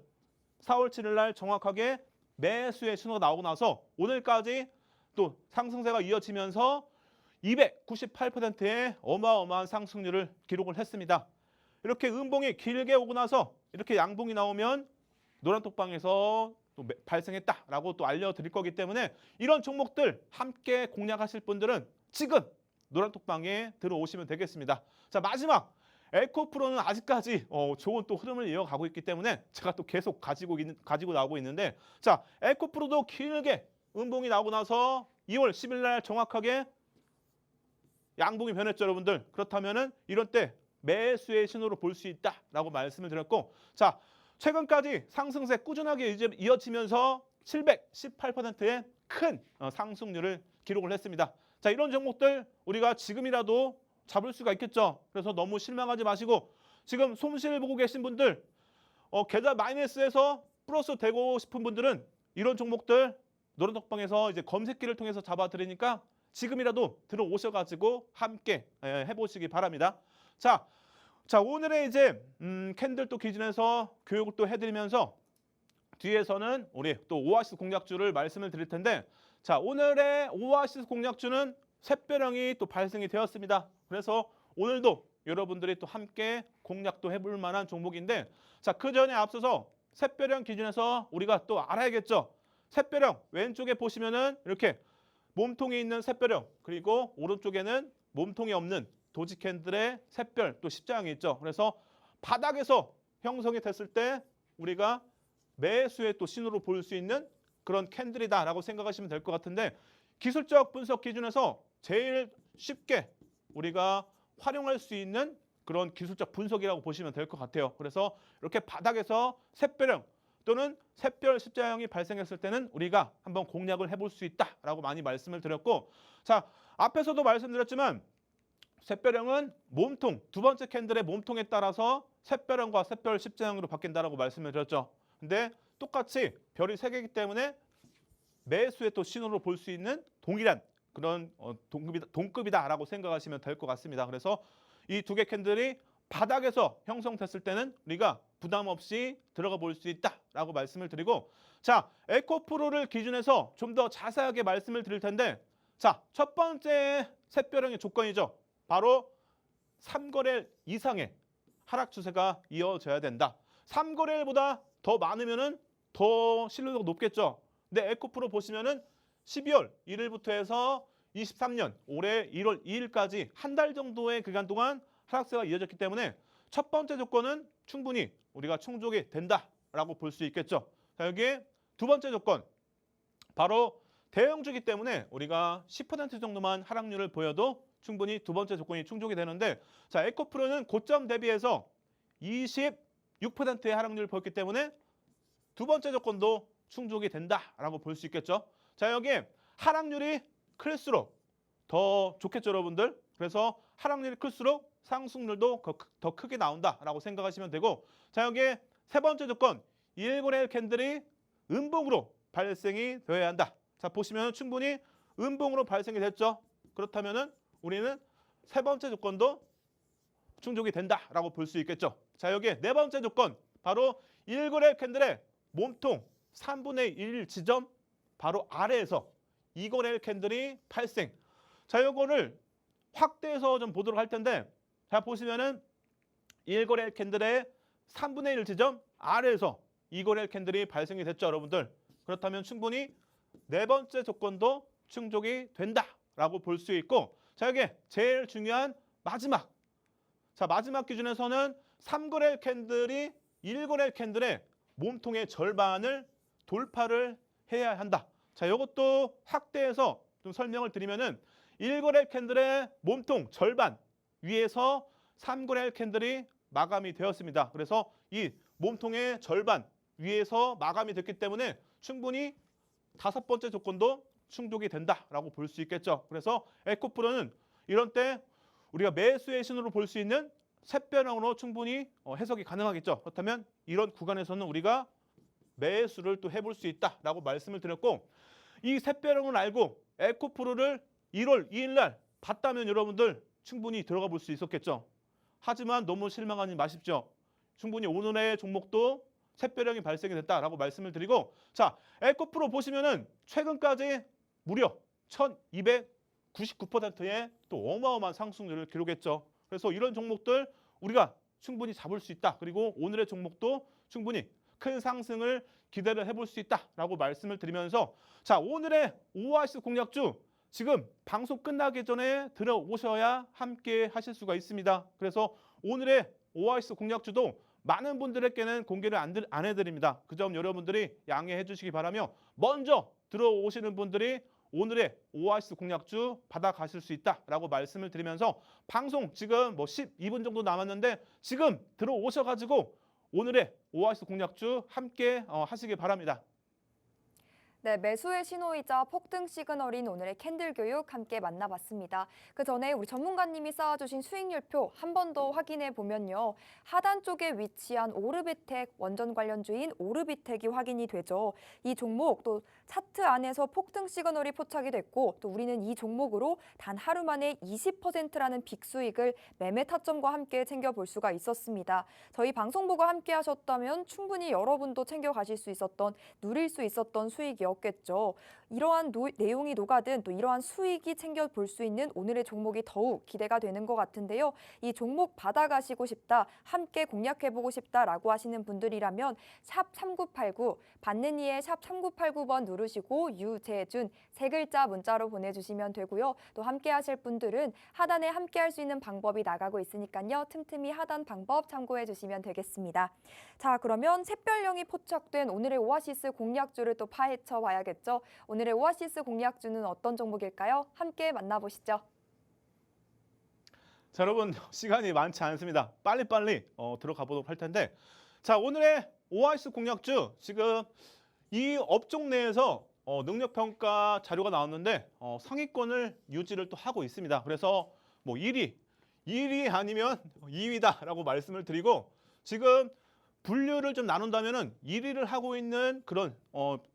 4월 7일 날 정확하게 매수의 신호가 나오고 나서 오늘까지 또 상승세가 이어지면서 298%의 어마어마한 상승률을 기록을 했습니다. 이렇게 음봉이 길게 오고 나서 이렇게 양봉이 나오면 노란톡방에서 또 발생했다라고 또 알려드릴 거기 때문에 이런 종목들 함께 공략하실 분들은 지금 노란톡방에 들어오시면 되겠습니다. 자, 마지막 에코프로는 아직까지 좋은 또 흐름을 이어가고 있기 때문에 제가 또 계속 가지고 나오고 있는데 자, 에코프로도 길게 음봉이 나오고 나서 2월 10일 날 정확하게 양봉이 변했죠, 여러분들. 그렇다면은 이런 때 매수의 신호로 볼 수 있다라고 말씀을 드렸고 자, 최근까지 상승세 꾸준하게 이어지면서 718%의 큰 상승률을 기록을 했습니다. 자, 이런 종목들 우리가 지금이라도 잡을 수가 있겠죠. 그래서 너무 실망하지 마시고 지금 손실 보고 계신 분들 계좌 마이너스에서 플러스 되고 싶은 분들은 이런 종목들 노란톡방에서 이제 검색기를 통해서 잡아드리니까 지금이라도 들어오셔가지고 함께 해보시기 바랍니다. 자, 오늘의 이제 캔들 또 기준에서 교육을 또 해드리면서 뒤에서는 우리 또 오아시스 공략주를 말씀을 드릴 텐데 자, 오늘의 오아시스 공략주는 샛별형이 또 발생이 되었습니다. 그래서 오늘도 여러분들이 또 함께 공략도 해볼 만한 종목인데 자, 그 전에 앞서서 샛별형 기준에서 우리가 또 알아야겠죠. 샛별형 왼쪽에 보시면은 이렇게 몸통이 있는 샛별형 그리고 오른쪽에는 몸통이 없는 도지 캔들의 샛별 또 십자형이 있죠. 그래서 바닥에서 형성이 됐을 때 우리가 매수의 또 신호로 볼 수 있는 그런 캔들이다라고 생각하시면 될 것 같은데 기술적 분석 기준에서 제일 쉽게 우리가 활용할 수 있는 그런 기술적 분석이라고 보시면 될 것 같아요. 그래서 이렇게 바닥에서 샛별형 또는 샛별 십자형이 발생했을 때는 우리가 한번 공략을 해볼 수 있다라고 많이 말씀을 드렸고, 자, 앞에서도 말씀드렸지만 샛별형은 몸통, 두 번째 캔들의 몸통에 따라서 샛별형과 샛별 십자형으로 바뀐다라고 말씀을 드렸죠. 근데 똑같이 별이 세 개이기 때문에 매수의 또 신호로 볼 수 있는 동일한 그런 동급이다라고 생각하시면 될 것 같습니다. 그래서 이 두 개 캔들이 바닥에서 형성됐을 때는 우리가 부담 없이 들어가 볼 수 있다라고 말씀을 드리고, 자, 에코프로를 기준해서 좀 더 자세하게 말씀을 드릴 텐데, 자, 첫 번째 샛별형의 조건이죠. 바로 3거래일 이상의 하락 추세가 이어져야 된다. 3거래일보다 더 많으면은 더 신뢰도가 높겠죠. 근데 에코프로 보시면은 12월 1일부터 해서 23년 올해 1월 2일까지 한 달 정도의 기간 동안 하락세가 이어졌기 때문에 첫 번째 조건은 충분히 우리가 충족이 된다라고 볼 수 있겠죠. 자, 여기에 두 번째 조건, 바로 대형주기 때문에 우리가 10% 정도만 하락률을 보여도 충분히 두 번째 조건이 충족이 되는데, 자, 에코프로는 고점 대비해서 26%의 하락률을 보였기 때문에 두 번째 조건도 충족이 된다라고 볼 수 있겠죠. 자, 여기에 하락률이 클수록 더 좋겠죠, 여러분들. 그래서 하락률이 클수록 상승률도 더 크게 나온다라고 생각하시면 되고, 자, 여기에 세 번째 조건, 1거래일 캔들이 음봉으로 발생이 되어야 한다. 자, 보시면 충분히 음봉으로 발생이 됐죠. 그렇다면은 우리는 세 번째 조건도 충족이 된다라고 볼 수 있겠죠. 자, 여기에 네 번째 조건, 바로 1거래일 캔들의 몸통 3분의 1 지점 바로 아래에서 2거래일 캔들이 발생. 자, 요거를 확대해서 좀 보도록 할 텐데, 자, 보시면은 1거래일 캔들의 3분의 1 지점 아래에서 2거래일 캔들이 발생이 됐죠, 여러분들. 그렇다면 충분히 네 번째 조건도 충족이 된다라고 볼 수 있고, 자, 여기 제일 중요한 마지막. 자, 마지막 기준에서는 3거래일 캔들이 1거래일 캔들의 몸통의 절반을 돌파를 해야 한다. 자, 이것도 확대해서 좀 설명을 드리면은 1거래일 캔들의 몸통 절반 위에서 3거래일 캔들이 마감이 되었습니다. 그래서 이 몸통의 절반 위에서 마감이 됐기 때문에 충분히 다섯 번째 조건도 충족이 된다라고 볼 수 있겠죠. 그래서 에코프로는 이런 때 우리가 매수의 신호로 볼 수 있는 샛별형으로 충분히 해석이 가능하겠죠. 그렇다면 이런 구간에서는 우리가 매수를 또 해볼 수 있다라고 말씀을 드렸고, 이 샛별형을 알고 에코프로를 1월 2일 날 봤다면 여러분들 충분히 들어가 볼 수 있었겠죠. 하지만 너무 실망하지 마십시오. 충분히 오늘의 종목도 샛별형이 발생이 됐다라고 말씀을 드리고, 자, 에코프로 보시면은 최근까지 무려 1299%의 또 어마어마한 상승률을 기록했죠. 그래서 이런 종목들 우리가 충분히 잡을 수 있다. 그리고 오늘의 종목도 충분히 큰 상승을 기대를 해볼 수 있다라고 말씀을 드리면서, 자, 오늘의 오아시스 공략주 지금 방송 끝나기 전에 들어오셔야 함께 하실 수가 있습니다. 그래서 오늘의 오아시스 공략주도 많은 분들에게는 공개를 안 해드립니다. 그 점 여러분들이 양해해 주시기 바라며, 먼저 들어오시는 분들이 오늘의 오아시스 공략주 받아가실 수 있다라고 말씀을 드리면서, 방송 지금 뭐 12분 정도 남았는데 지금 들어오셔가지고 오늘의 오아시스 공략주 함께 하시기 바랍니다. 네, 매수의 신호이자 폭등 시그널인 오늘의 캔들 교육 함께 만나봤습니다. 그 전에 우리 전문가님이 쌓아주신 수익률표 한 번 더 확인해 보면요. 하단 쪽에 위치한 오르비텍 원전 관련주인 오르비텍이 확인이 되죠. 이 종목 또 차트 안에서 폭등 시그널이 포착이 됐고, 또 우리는 이 종목으로 단 하루 만에 20%라는 빅수익을 매매 타점과 함께 챙겨볼 수가 있었습니다. 저희 방송 보고 함께 하셨다면 충분히 여러분도 챙겨가실 수 있었던, 누릴 수 있었던 수익이었습니다. 되었겠죠. 이러한 내용이 녹아든 또 이러한 수익이 챙겨볼 수 있는 오늘의 종목이 더욱 기대가 되는 것 같은데요. 이 종목 받아가시고 싶다, 함께 공략해보고 싶다라고 하시는 분들이라면 샵 3989, 받는 이에 샵 3989번 누르시고 유재준 세 글자 문자로 보내주시면 되고요. 또 함께 하실 분들은 하단에 함께 할 수 있는 방법이 나가고 있으니까요. 틈틈이 하단 방법 참고해 주시면 되겠습니다. 자, 그러면 샛별령이 포착된 오늘의 오아시스 공략주를 또 파헤쳐 봐야겠죠. 오늘의 오아시스 공략주는 어떤 종목일까요? 함께 만나보시죠. 자, 여러분 시간이 많지 않습니다. 빨리빨리 들어가 보도록 할 텐데, 자, 오늘의 오아시스 공략주, 지금 이 업종 내에서 능력평가 자료가 나왔는데 상위권을 유지를 또 하고 있습니다. 그래서 뭐 1위 아니면 2위다라고 말씀을 드리고, 지금 분류를 좀 나눈다면은 1위를 하고 있는 그런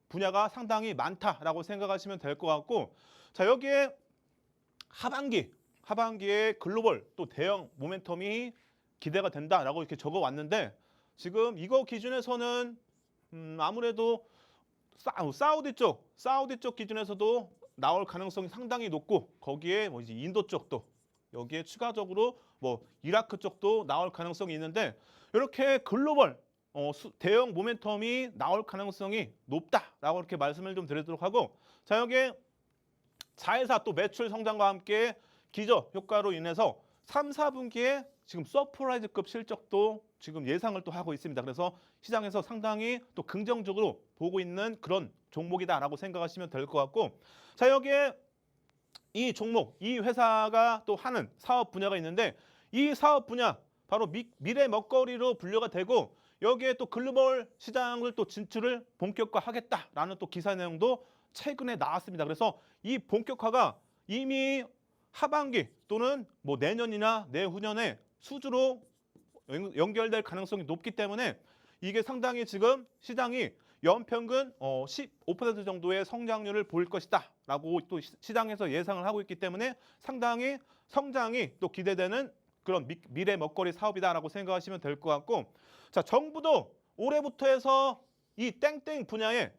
분야가 상당히 많다라고 생각하시면 될 것 같고, 자, 여기에 하반기에 글로벌 또 대형 모멘텀이 기대가 된다라고 이렇게 적어 왔는데, 지금 이거 기준에서는 아무래도 사우디 쪽 기준에서도 나올 가능성이 상당히 높고, 거기에 뭐 이제 인도 쪽도, 여기에 추가적으로 뭐 이라크 쪽도 나올 가능성이 있는데, 이렇게 글로벌 대형 모멘텀이 나올 가능성이 높다라고 이렇게 말씀을 좀 드리도록 하고, 자, 여기에 자회사 또 매출 성장과 함께 기저 효과로 인해서 3, 4분기에 지금 서프라이즈급 실적도 지금 예상을 또 하고 있습니다. 그래서 시장에서 상당히 또 긍정적으로 보고 있는 그런 종목이다라고 생각하시면 될 것 같고, 자, 여기에 이 종목, 이 회사가 또 하는 사업 분야가 있는데, 이 사업 분야 바로 미래 먹거리로 분류가 되고, 여기에 또 글로벌 시장을 또 진출을 본격화하겠다라는 또 기사 내용도 최근에 나왔습니다. 그래서 이 본격화가 이미 하반기 또는 뭐 내년이나 내후년에 수주로 연결될 가능성이 높기 때문에 이게 상당히 지금 시장이 연평균 15% 정도의 성장률을 보일 것이다 라고 또 시장에서 예상을 하고 있기 때문에 상당히 성장이 또 기대되는 그런 미래 먹거리 사업이다라고 생각하시면 될 것 같고, 자, 정부도 올해부터 해서 이 땡땡 분야에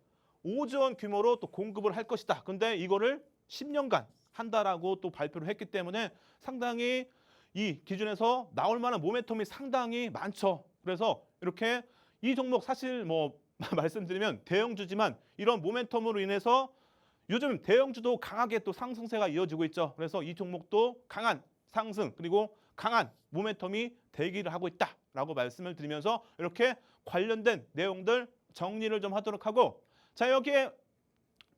5조 원 규모로 또 공급을 할 것이다. 근데 이거를 10년간 한다라고 또 발표를 했기 때문에 상당히 이 기준에서 나올 만한 모멘텀이 상당히 많죠. 그래서 이렇게 이 종목 사실 뭐 말씀드리면 대형주지만 이런 모멘텀으로 인해서 요즘 대형주도 강하게 또 상승세가 이어지고 있죠. 그래서 이 종목도 강한 상승 그리고 강한 모멘텀이 대기를 하고 있다라고 말씀을 드리면서 이렇게 관련된 내용들 정리를 좀 하도록 하고, 자, 여기에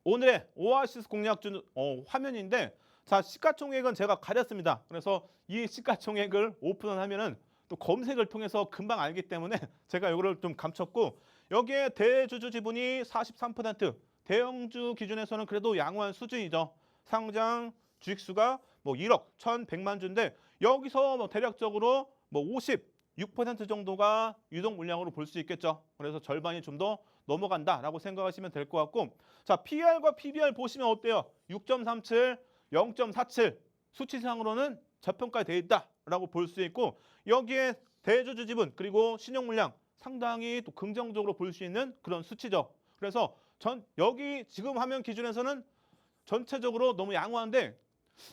오늘의 오아시스 공략주 화면인데, 자, 시가총액은 제가 가렸습니다. 그래서 이 시가총액을 오픈을 하면은 또 검색을 통해서 금방 알기 때문에 제가 이거를 좀 감췄고, 여기에 대주주 지분이 43%, 대형주 기준에서는 그래도 양호한 수준이죠. 상장 주식수가 뭐 1억 1,100만 주인데, 여기서 뭐 대략적으로 뭐 56% 정도가 유동 물량으로 볼 수 있겠죠. 그래서 절반이 좀 더 넘어간다라고 생각하시면 될 것 같고, 자, PR과 PBR 보시면 어때요? 6.37, 0.47 수치상으로는 저평가되어 있다라고 볼 수 있고, 여기에 대주주 지분 그리고 신용 물량 상당히 또 긍정적으로 볼 수 있는 그런 수치죠. 그래서 여기 지금 화면 기준에서는 전체적으로 너무 양호한데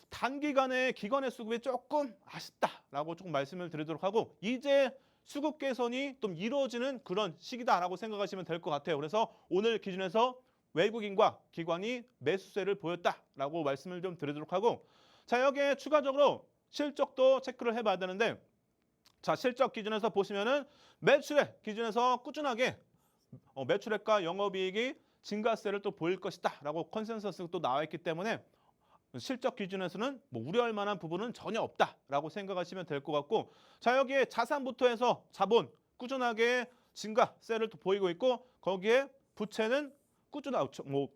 단기간에 기관의 수급이 조금 아쉽다라고 조금 말씀을 드리도록 하고, 이제 수급 개선이 좀 이루어지는 그런 시기다라고 생각하시면 될 것 같아요. 그래서 오늘 기준에서 외국인과 기관이 매수세를 보였다라고 말씀을 좀 드리도록 하고, 자, 여기에 추가적으로 실적도 체크를 해봐야 되는데, 자, 실적 기준에서 보시면은 매출액 기준에서 꾸준하게 매출액과 영업이익이 증가세를 또 보일 것이다라고 컨센서스가 또 나와 있기 때문에 실적 기준에서는 뭐 우려할 만한 부분은 전혀 없다라고 생각하시면 될 것 같고, 자, 여기에 자산부터 해서 자본 꾸준하게 증가세를 또 보이고 있고, 거기에 부채는 꾸준하게 뭐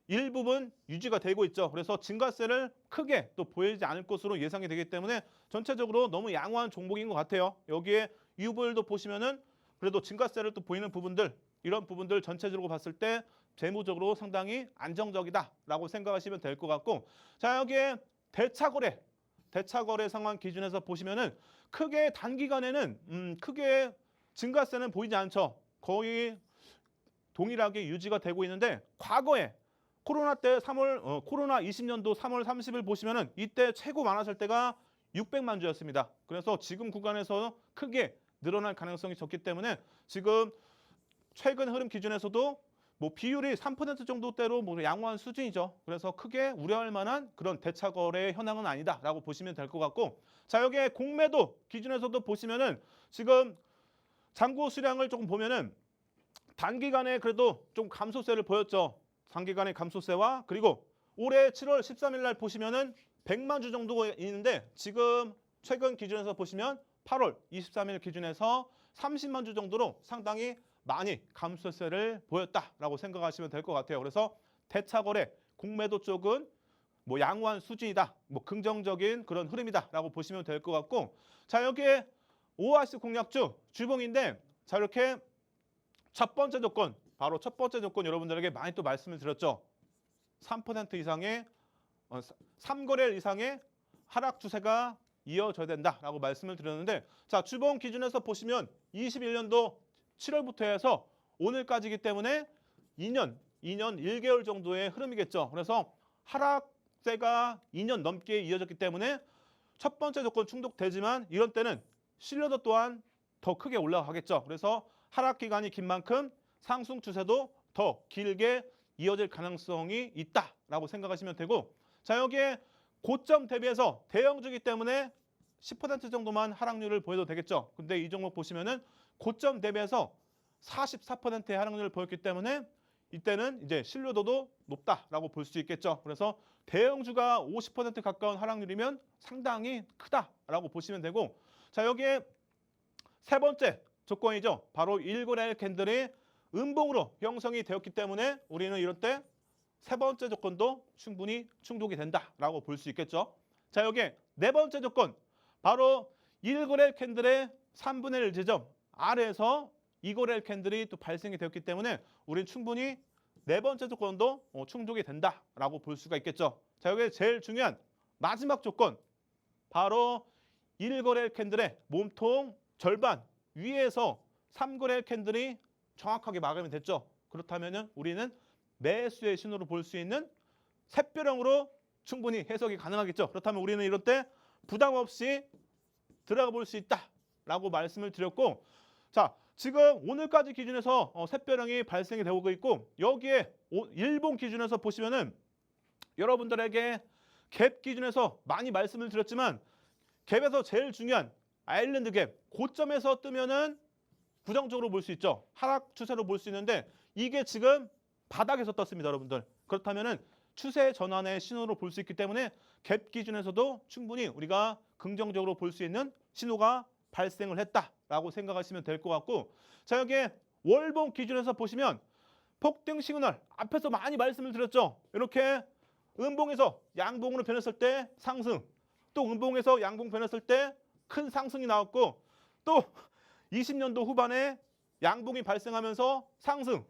일부분 유지가 되고 있죠. 그래서 증가세를 크게 또 보이지 않을 것으로 예상이 되기 때문에 전체적으로 너무 양호한 종목인 것 같아요. 여기에 유불도 보시면은 그래도 증가세를 또 보이는 부분들, 이런 부분들 전체적으로 봤을 때 재무적으로 상당히 안정적이다라고 생각하시면 될 것 같고, 자, 여기에 대차거래 상황 기준에서 보시면은 크게 단기간에는 크게 증가세는 보이지 않죠. 거의 동일하게 유지가 되고 있는데 과거에 코로나 때 코로나 20년도 3월 30일 보시면은 이때 최고 많았을 때가 600만 주였습니다. 그래서 지금 구간에서 크게 늘어날 가능성이 적기 때문에 지금 최근 흐름 기준에서도 뭐 비율이 3% 정도대로 뭐 양호한 수준이죠. 그래서 크게 우려할 만한 그런 대차 거래 현황은 아니다라고 보시면 될 것 같고, 자 여기에 공매도 기준에서도 보시면은 지금 잔고 수량을 조금 보면은 단기간에 그래도 좀 감소세를 보였죠. 단기간의 감소세와 그리고 올해 7월 13일 날 보시면은 100만 주 정도가 있는데 지금 최근 기준에서 보시면 8월 23일 기준에서 30만 주 정도로 상당히 많이 감소세를 보였다라고 생각하시면 될 것 같아요. 그래서 대차 거래, 공매도 쪽은 뭐 양호한 수준이다, 뭐 긍정적인 그런 흐름이다라고 보시면 될 것 같고, 자 여기에 OIS 공략주 주봉인데 자 이렇게 첫 번째 조건, 바로 첫 번째 조건 여러분들에게 많이 또 말씀을 드렸죠. 3% 이상의 3거래일 이상의 하락 추세가 이어져야 된다라고 말씀을 드렸는데, 자 주봉 기준에서 보시면 21년도 7월부터 해서 오늘까지이기 때문에 2년 1개월 정도의 흐름이겠죠. 그래서 하락세가 2년 넘게 이어졌기 때문에 첫 번째 조건 충족되지만 이런 때는 신뢰도 또한 더 크게 올라가겠죠. 그래서 하락 기간이 긴 만큼 상승 추세도 더 길게 이어질 가능성이 있다라고 생각하시면 되고, 자 여기에 고점 대비해서 대형주기 때문에 10% 정도만 하락률을 보여도 되겠죠. 근데 이 종목 보시면은 고점 대비해서 44%의 하락률을 보였기 때문에 이때는 이제 신뢰도도 높다라고 볼 수 있겠죠. 그래서 대형주가 50% 가까운 하락률이면 상당히 크다라고 보시면 되고, 자 여기에 세 번째 조건이죠. 바로 1거래일 캔들이 음봉으로 형성이 되었기 때문에 우리는 이럴 때 세 번째 조건도 충분히 충족이 된다라고 볼 수 있겠죠. 자 여기에 네 번째 조건, 바로 1거래일 캔들의 3분의 1 지점 아래에서 2거래일 캔들이 또 발생이 되었기 때문에 우리는 충분히 네 번째 조건도 충족이 된다라고 볼 수가 있겠죠. 자 여기에 제일 중요한 마지막 조건, 바로 1거래일 캔들의 몸통 절반 위에서 3거래일 캔들이 정확하게 마감이 됐죠. 그렇다면 우리는 매수의 신호로 볼 수 있는 샛별형으로 충분히 해석이 가능하겠죠. 그렇다면 우리는 이럴 때 부담 없이 들어가 볼 수 있다라고 말씀을 드렸고, 자 지금 오늘까지 기준에서 샛별형이 발생이 되고 있고, 여기에 일본 기준에서 보시면은 여러분들에게 갭 기준에서 많이 말씀을 드렸지만 갭에서 제일 중요한 아일랜드 갭 고점에서 뜨면은 부정적으로 볼 수 있죠. 하락 추세로 볼 수 있는데 이게 지금 바닥에서 떴습니다, 여러분들. 그렇다면은 추세 전환의 신호로 볼 수 있기 때문에 갭 기준에서도 충분히 우리가 긍정적으로 볼 수 있는 신호가 발생을 했다라고 생각하시면 될 것 같고, 자 여기에 월봉 기준에서 보시면 폭등 시그널 앞에서 많이 말씀을 드렸죠. 이렇게 음봉에서 양봉으로 변했을 때 상승, 또 음봉에서 양봉 변했을 때 큰 상승이 나왔고, 또 20년도 후반에 양봉이 발생하면서 상승.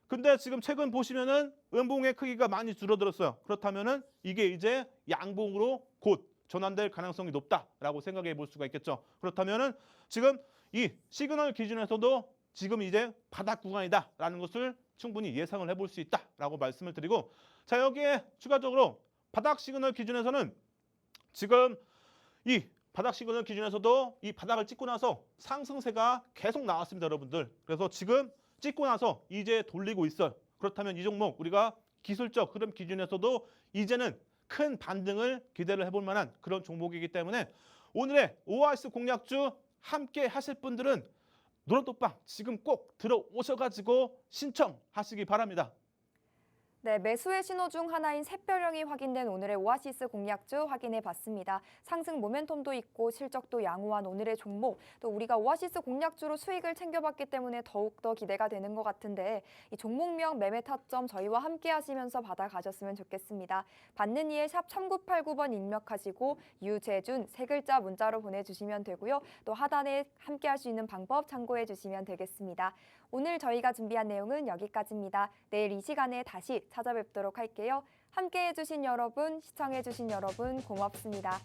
근데 지금 최근 보시면은 음봉의 크기가 많이 줄어들었어요. 그렇다면은 이게 이제 양봉으로 곧 전환될 가능성이 높다라고 생각해 볼 수가 있겠죠. 그렇다면은 지금 이 시그널 기준에서도 지금 이제 바닥 구간이다라는 것을 충분히 예상을 해볼 수 있다라고 말씀을 드리고, 자 여기에 추가적으로 바닥 시그널 기준에서는 지금 이 바닥 시그널 기준에서도 이 바닥을 찍고 나서 상승세가 계속 나왔습니다, 여러분들. 그래서 지금 찍고 나서 이제 돌리고 있어요. 그렇다면 이 종목 우리가 기술적 흐름 기준에서도 이제는 큰 반등을 기대를 해볼 만한 그런 종목이기 때문에 오늘의 OIS 공략주 함께 하실 분들은 노란톡방 지금 꼭 들어오셔가지고 신청하시기 바랍니다. 네, 매수의 신호 중 하나인 샛별형이 확인된 오늘의 오아시스 공략주 확인해 봤습니다. 상승 모멘텀도 있고 실적도 양호한 오늘의 종목, 또 우리가 오아시스 공략주로 수익을 챙겨봤기 때문에 더욱더 기대가 되는 것 같은데, 이 종목명 매매 타점 저희와 함께 하시면서 받아가셨으면 좋겠습니다. 받는 이에 샵 3989번 입력하시고 유재준 세 글자 문자로 보내주시면 되고요. 또 하단에 함께 할 수 있는 방법 참고해 주시면 되겠습니다. 오늘 저희가 준비한 내용은 여기까지입니다. 내일 이 시간에 다시 찾아뵙도록 할게요. 함께해 주신 여러분, 시청해 주신 여러분 고맙습니다.